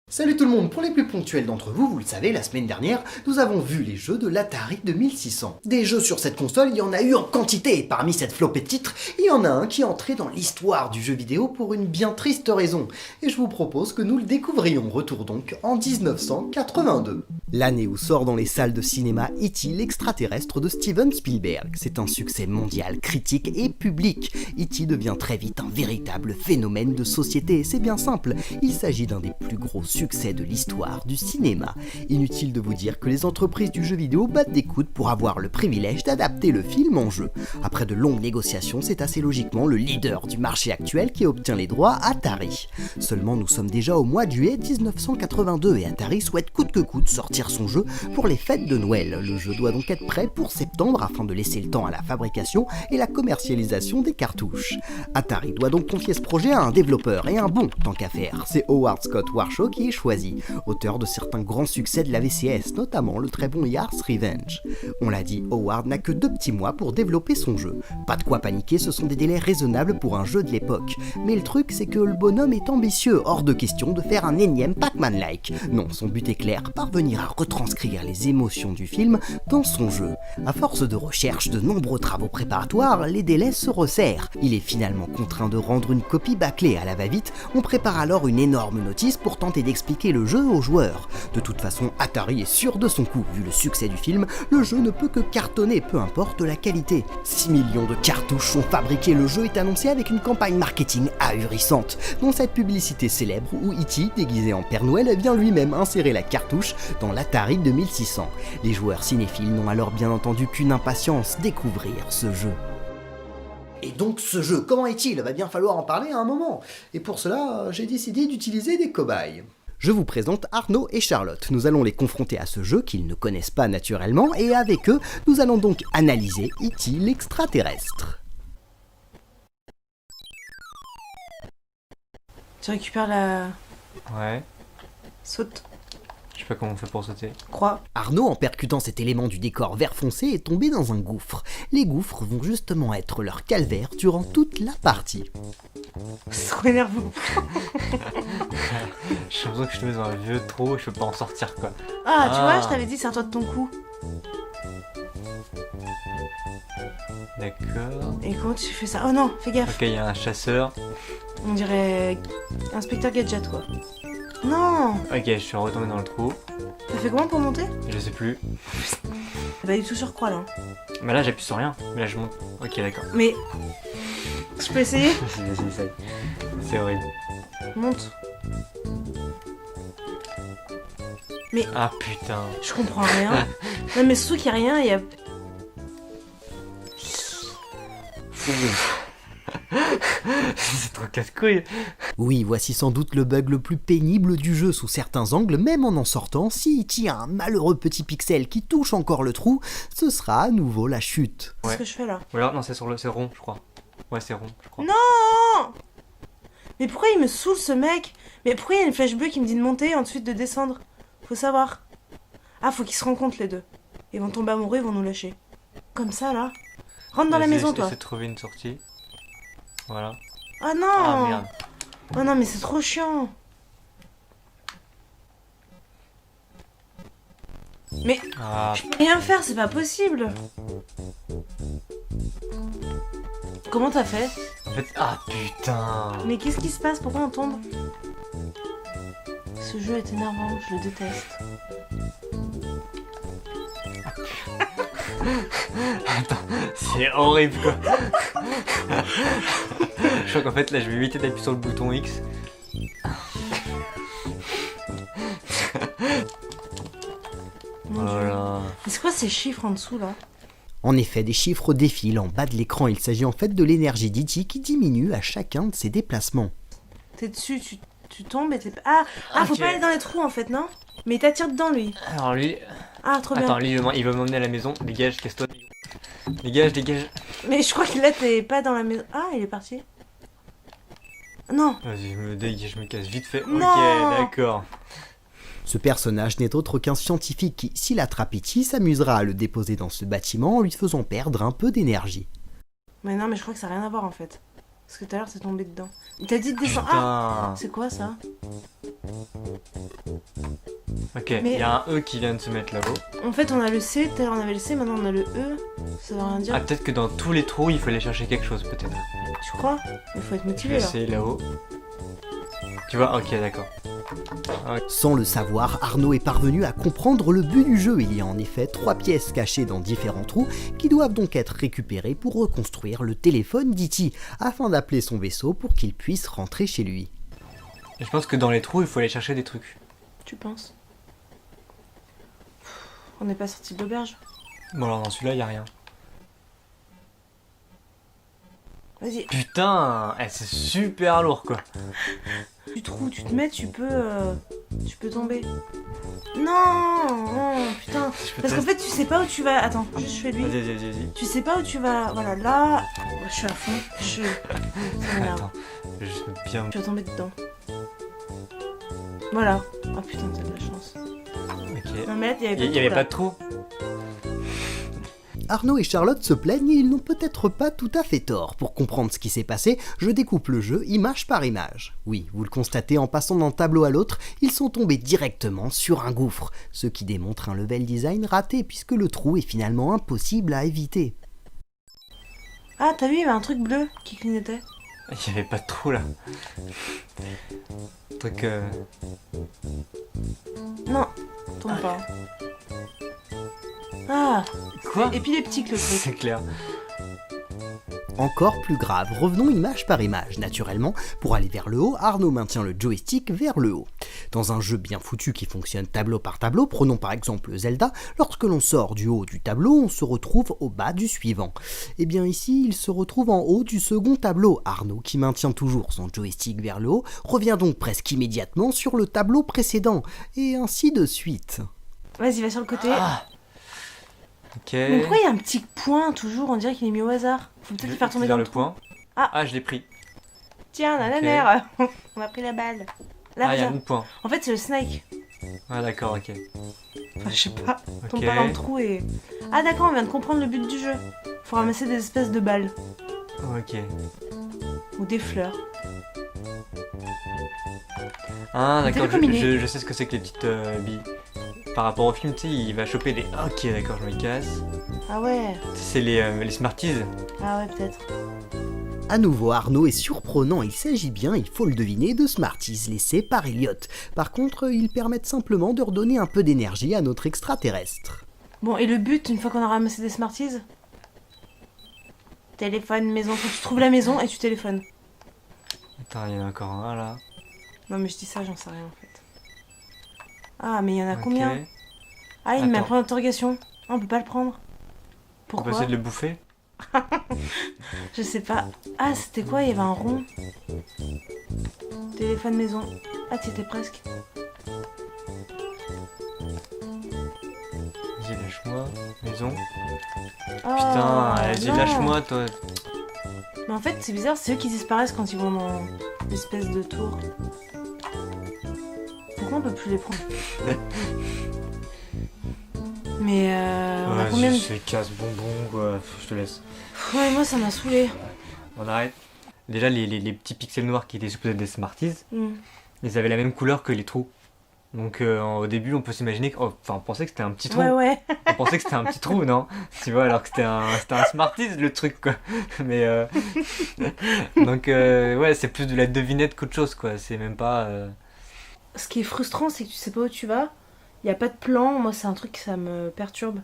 Salut tout le monde, pour les plus ponctuels d'entre vous, vous le savez, la semaine dernière, nous avons vu les jeux de l'Atari 2600. Des jeux sur cette console, il y en a eu en quantité, et parmi cette flopée de titres, il y en a un qui est entré dans l'histoire du jeu vidéo pour une bien triste raison, et je vous propose que nous le découvrions. Retour donc en 1982. L'année où sort dans les salles de cinéma E.T. l'extraterrestre de Steven Spielberg. C'est un succès mondial, critique et public. E.T. devient très vite un véritable phénomène de société, et c'est bien simple, il s'agit d'un des plus gros succès de l'histoire du cinéma. Inutile de vous dire que les entreprises du jeu vidéo battent des coudes pour avoir le privilège d'adapter le film en jeu. Après de longues négociations, c'est assez logiquement le leader du marché actuel qui obtient les droits, Atari. Seulement nous sommes déjà au mois de juillet 1982 et Atari souhaite coûte que coûte sortir son jeu pour les fêtes de Noël. Le jeu doit donc être prêt pour septembre afin de laisser le temps à la fabrication et la commercialisation des cartouches. Atari doit donc confier ce projet à un développeur et un bon tant qu'à faire. C'est Howard Scott Warshaw qui est choisi, auteur de certains grands succès de la VCS, notamment le très bon Yars' Revenge. On l'a dit, Howard n'a que 2 petits mois pour développer son jeu. Pas de quoi paniquer, ce sont des délais raisonnables pour un jeu de l'époque. Mais le truc, c'est que le bonhomme est ambitieux, hors de question de faire un énième Pac-Man-like. Non, son but est clair, parvenir à retranscrire les émotions du film dans son jeu. À force de recherche de nombreux travaux préparatoires, les délais se resserrent. Il est finalement contraint de rendre une copie bâclée à la va-vite. On prépare alors une énorme notice pour tenter d'expliquer le jeu aux joueurs. De toute façon, Atari est sûr de son coup. Vu le succès du film, le jeu ne peut que cartonner, peu importe la qualité. 6 millions de cartouches sont fabriquées, le jeu est annoncé avec une campagne marketing ahurissante, dont cette publicité célèbre où E.T., déguisé en Père Noël, vient lui-même insérer la cartouche dans l'Atari 2600. Les joueurs cinéphiles n'ont alors bien entendu qu'une impatience, découvrir ce jeu. Et donc ce jeu, comment est-il? Va bien falloir en parler à un moment. Et pour cela, j'ai décidé d'utiliser des cobayes. Je vous présente Arnaud et Charlotte. Nous allons les confronter à ce jeu qu'ils ne connaissent pas naturellement, et avec eux, nous allons donc analyser E.T. l'extraterrestre. Tu récupères la... Ouais, saute, je sais pas comment on fait pour sauter. croix. Arnaud, en percutant cet élément du décor vert foncé, est tombé dans un gouffre. Les gouffres vont justement être leur calvaire durant toute la partie. C'est trop énervant. J'ai l'impression que je te mets dans un vieux trou et je peux pas en sortir quoi. Ah, tu Ah. vois, je t'avais dit, serre-toi de ton cou. D'accord. Et comment tu fais ça? Oh non, fais gaffe. Ok, il y a un chasseur. On dirait Inspecteur Gadget, quoi. Non. Ok, je suis retombé dans le trou. T'as fait comment pour monter? Je sais plus. T'as pas du tout sur croix, là. Mais là j'appuie sur rien. Mais là je monte. Ok, d'accord. Mais... Je peux essayer? Vas-y, essaye. C'est horrible. Monte. Ah putain. Je comprends rien. Non, mais surtout qu'il y a rien, il y a... C'est trop casse-couille. Oui, voici sans doute le bug le plus pénible du jeu sous certains angles, même en sortant, si E.T. a un malheureux petit pixel qui touche encore le trou, ce sera à nouveau la chute. Qu'est-ce Ouais. que je fais, là? Ou alors, non, c'est rond, je crois. Ouais, c'est rond, je crois. Non. Mais pourquoi il me saoule, ce mec? Mais pourquoi il y a une flèche bleue qui me dit de monter et ensuite de descendre? Faut savoir. Ah, faut qu'ils se rencontrent, les deux. Ils vont tomber amoureux, ils vont nous lâcher. Comme ça, là. Rentre dans la Vas-y, maison, toi. Essaie de trouver une sortie. Voilà. Ah non. Ah merde. Oh non, mais c'est trop chiant. Mais Ah, je peux rien faire, c'est pas possible. Comment t'as fait? en fait. Ah putain. Mais qu'est-ce qui se passe? Pourquoi on tombe? Ce jeu est énervant, je le déteste. C'est horrible quoi. Je crois qu'en fait là je vais éviter d'appuyer sur le bouton X. Mon Dieu. Voilà. Mais c'est quoi ces chiffres en dessous là? En effet, des chiffres défilent en bas de l'écran, il s'agit en fait de l'énergie d'E.T. qui diminue à chacun de ses déplacements. T'es dessus, tu tombes et t'es... Ah, faut Ok. pas aller dans les trous en fait, non? Mais il t'attire dedans lui. Alors lui. Ah, trop bien. Attends, lui il veut m'emmener à la maison. Dégage, casse-toi. Dégage, dégage. Mais je crois que là t'es pas dans la maison. Ah, il est parti. Non. Vas-y, je me dégage, je me casse vite fait. Non. Ok, d'accord. Ce personnage n'est autre qu'un scientifique qui, s'il attrape E.T., s'amusera à le déposer dans ce bâtiment en lui faisant perdre un peu d'énergie. Mais non, mais je crois que ça n'a rien à voir en fait. Parce que tout à l'heure, t'es tombé dedans. Il t'a dit de descendre. Ah, Putain. c'est quoi ça? Ok, il y a un E qui vient de se mettre là-haut. En fait, on a le C, tout à l'heure on avait le C, maintenant on a le E. Ça veut rien dire. Ah, peut-être que dans tous les trous, il fallait chercher quelque chose, peut-être. Tu crois? Il faut être Je vais motivé là. essayer là-haut. Tu vois, ok, d'accord. Sans le savoir, Arnaud est parvenu à comprendre le but du jeu. Il y a en effet 3 pièces cachées dans différents trous qui doivent donc être récupérées pour reconstruire le téléphone d'E.T. afin d'appeler son vaisseau pour qu'il puisse rentrer chez lui. Et je pense que dans les trous, il faut aller chercher des trucs. Tu penses? On n'est pas sorti de l'auberge? Bon, alors dans celui-là, il y a rien. Vas-y, Putain, c'est super lourd, quoi. du trou, tu te mets, tu peux tomber. Non, non, putain. Je peux Parce qu'en tester. fait, tu sais pas où tu vas. Attends, juste je fais lui. Vas-y. Tu sais pas où tu vas. Voilà, là. Je suis à fond. Ça m'énerve. Attends, je vais juste bien... Tu vas tomber dedans. Voilà. Oh putain, t'as de la chance. Ok. Non, mais là, il Il y avait pas de trou. Arnaud et Charlotte se plaignent et ils n'ont peut-être pas tout à fait tort. Pour comprendre ce qui s'est passé, je découpe le jeu image par image. Oui, vous le constatez, en passant d'un tableau à l'autre, ils sont tombés directement sur un gouffre, ce qui démontre un level design raté puisque le trou est finalement impossible à éviter. Ah, t'as vu, il y avait un truc bleu qui clignotait. Il y avait pas de trou, là. Truc... Non, tombe pas. Ah, Quoi? épileptique le truc. C'est clair. Encore plus grave, revenons image par image. Naturellement, pour aller vers le haut, Arnaud maintient le joystick vers le haut. Dans un jeu bien foutu qui fonctionne tableau par tableau, prenons par exemple Zelda, lorsque l'on sort du haut du tableau, on se retrouve au bas du suivant. Et bien ici, il se retrouve en haut du second tableau. Arnaud, qui maintient toujours son joystick vers le haut, revient donc presque immédiatement sur le tableau précédent, et ainsi de suite. Vas-y, va sur le côté. Ah. Ok. Mais pourquoi il y a un petit point toujours? On dirait qu'il est mis au hasard. Faut peut-être le faire tomber vers dans le le trou. point. Ah. Je l'ai pris. Tiens, nananer. On a pris la balle. Là, Ah, il y a regarde. un point. En fait, c'est le snake. Ah, d'accord, ok. Enfin, je sais pas. Tombe Ok. pas dans le trou et... Ah d'accord, on vient de comprendre le but du jeu. Faut ramasser des espèces de balles. Ok. Ou des fleurs. Ah, T'as d'accord, vu comme il est- je sais ce que c'est que les petites billes. Par rapport au film, tu sais, il va choper des... Ok, d'accord, je me casse. Ah ouais. C'est les Smarties. Ah ouais, peut-être. À nouveau, Arnaud est surprenant, il s'agit bien, il faut le deviner, de Smarties laissés par Elliot. Par contre, ils permettent simplement de redonner un peu d'énergie à notre extraterrestre. Bon, et le but, une fois qu'on a ramassé des Smarties? Téléphone, maison. Faut que tu trouves la maison et tu téléphones. Attends, il y en a encore un là. Non mais je dis ça, j'en sais rien en fait. Ah, mais il y en a Ok. combien? Ah, il met un Attends. point d'interrogation. Ah, on peut pas le prendre. On peut Pourquoi? essayer de le bouffer. Je sais pas. Ah, c'était quoi? Il y avait un rond. Téléphone maison. Ah, tu étais presque. Vas-y, lâche-moi. Maison. Oh, Putain, vas-y, non. lâche-moi, toi. Mais en fait, c'est bizarre, c'est eux qui disparaissent quand ils vont dans l'espèce de tour. Pourquoi on peut plus les prendre? Mais on a combien de... C'est casse bonbon, quoi. Je te laisse. Ouais, moi ça m'a saoulé. On arrête. Déjà, les petits pixels noirs qui étaient supposés être des Smarties, Hmm. ils avaient la même couleur que les trous. Donc au début, on peut s'imaginer que... Enfin, on pensait que c'était un petit trou. Ouais. On pensait que c'était un petit trou, non? Tu vois, alors que c'était un Smarties, le truc, quoi. Mais... Donc, ouais, c'est plus de la devinette qu'autre chose, quoi. C'est même pas... Ce qui est frustrant, c'est que tu sais pas où tu vas. Il y a pas de plan. Moi, c'est un truc que ça me perturbe.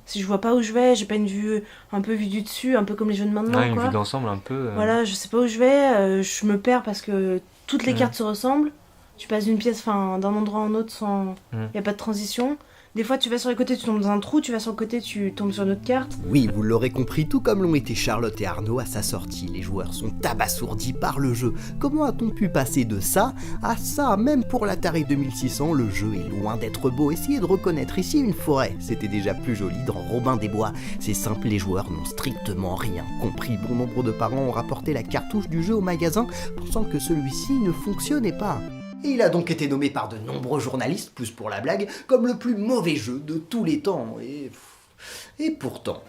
Si je vois pas où je vais, j'ai pas une vue un peu vue du dessus, un peu comme les jeux de maintenant, Ouais, une quoi. vue d'ensemble un peu... Voilà, je sais pas où je vais, je me perds parce que toutes les Mm. cartes se ressemblent. Tu passes d'une pièce, enfin d'un endroit en autre sans... Mm. Y a pas de transition. Des fois tu vas sur les côtés, tu tombes dans un trou, tu vas sur le côté, tu tombes sur une autre carte. Oui, vous l'aurez compris, tout comme l'ont été Charlotte et Arnaud à sa sortie. Les joueurs sont abasourdis par le jeu. Comment a-t-on pu passer de ça à ça? Même pour l'Atari 2600, le jeu est loin d'être beau. Essayez de reconnaître ici une forêt. C'était déjà plus joli dans Robin des Bois. C'est simple, les joueurs n'ont strictement rien compris. Bon nombre de parents ont rapporté la cartouche du jeu au magasin, pensant que celui-ci ne fonctionnait pas. Et il a donc été nommé par de nombreux journalistes, plus pour la blague, comme le plus mauvais jeu de tous les temps. Et pourtant...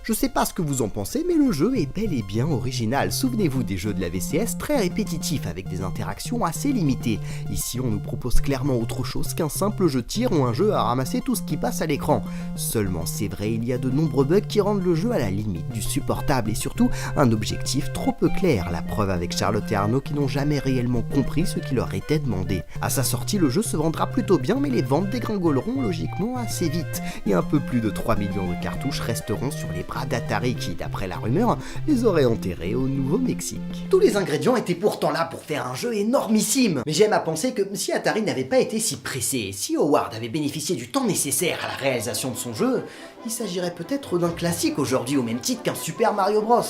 Je sais pas ce que vous en pensez, mais le jeu est bel et bien original. Souvenez-vous des jeux de la VCS très répétitifs avec des interactions assez limitées. Ici, on nous propose clairement autre chose qu'un simple jeu de tir ou un jeu à ramasser tout ce qui passe à l'écran. Seulement, c'est vrai, il y a de nombreux bugs qui rendent le jeu à la limite du supportable et surtout un objectif trop peu clair. La preuve avec Charlotte et Arnaud qui n'ont jamais réellement compris ce qui leur était demandé. À sa sortie, le jeu se vendra plutôt bien, mais les ventes dégringoleront logiquement assez vite. Et un peu plus de 3 millions de cartouches resteront sur les bras d'Atari qui, d'après la rumeur, les aurait enterrés au Nouveau-Mexique. Tous les ingrédients étaient pourtant là pour faire un jeu énormissime. Mais j'aime à penser que si Atari n'avait pas été si pressé, si Howard avait bénéficié du temps nécessaire à la réalisation de son jeu, il s'agirait peut-être d'un classique aujourd'hui au même titre qu'un Super Mario Bros.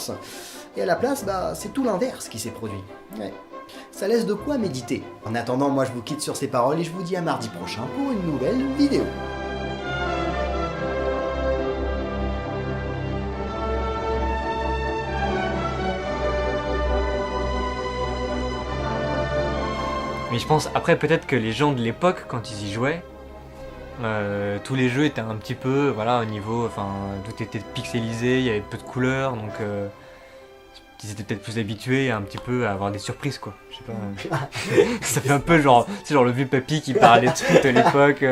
Et à la place, c'est tout l'inverse qui s'est produit. Ouais. Ça laisse de quoi méditer. En attendant, moi je vous quitte sur ces paroles et je vous dis à mardi prochain pour une nouvelle vidéo. Mais je pense, après, peut-être que les gens de l'époque, quand ils y jouaient, tous les jeux étaient un petit peu, voilà, au niveau, enfin, tout était pixelisé, il y avait peu de couleurs, donc ils étaient peut-être plus habitués un petit peu à avoir des surprises, quoi. Je sais pas. Ça fait un peu genre, c'est genre le vieux papy qui parlait de toute l'époque.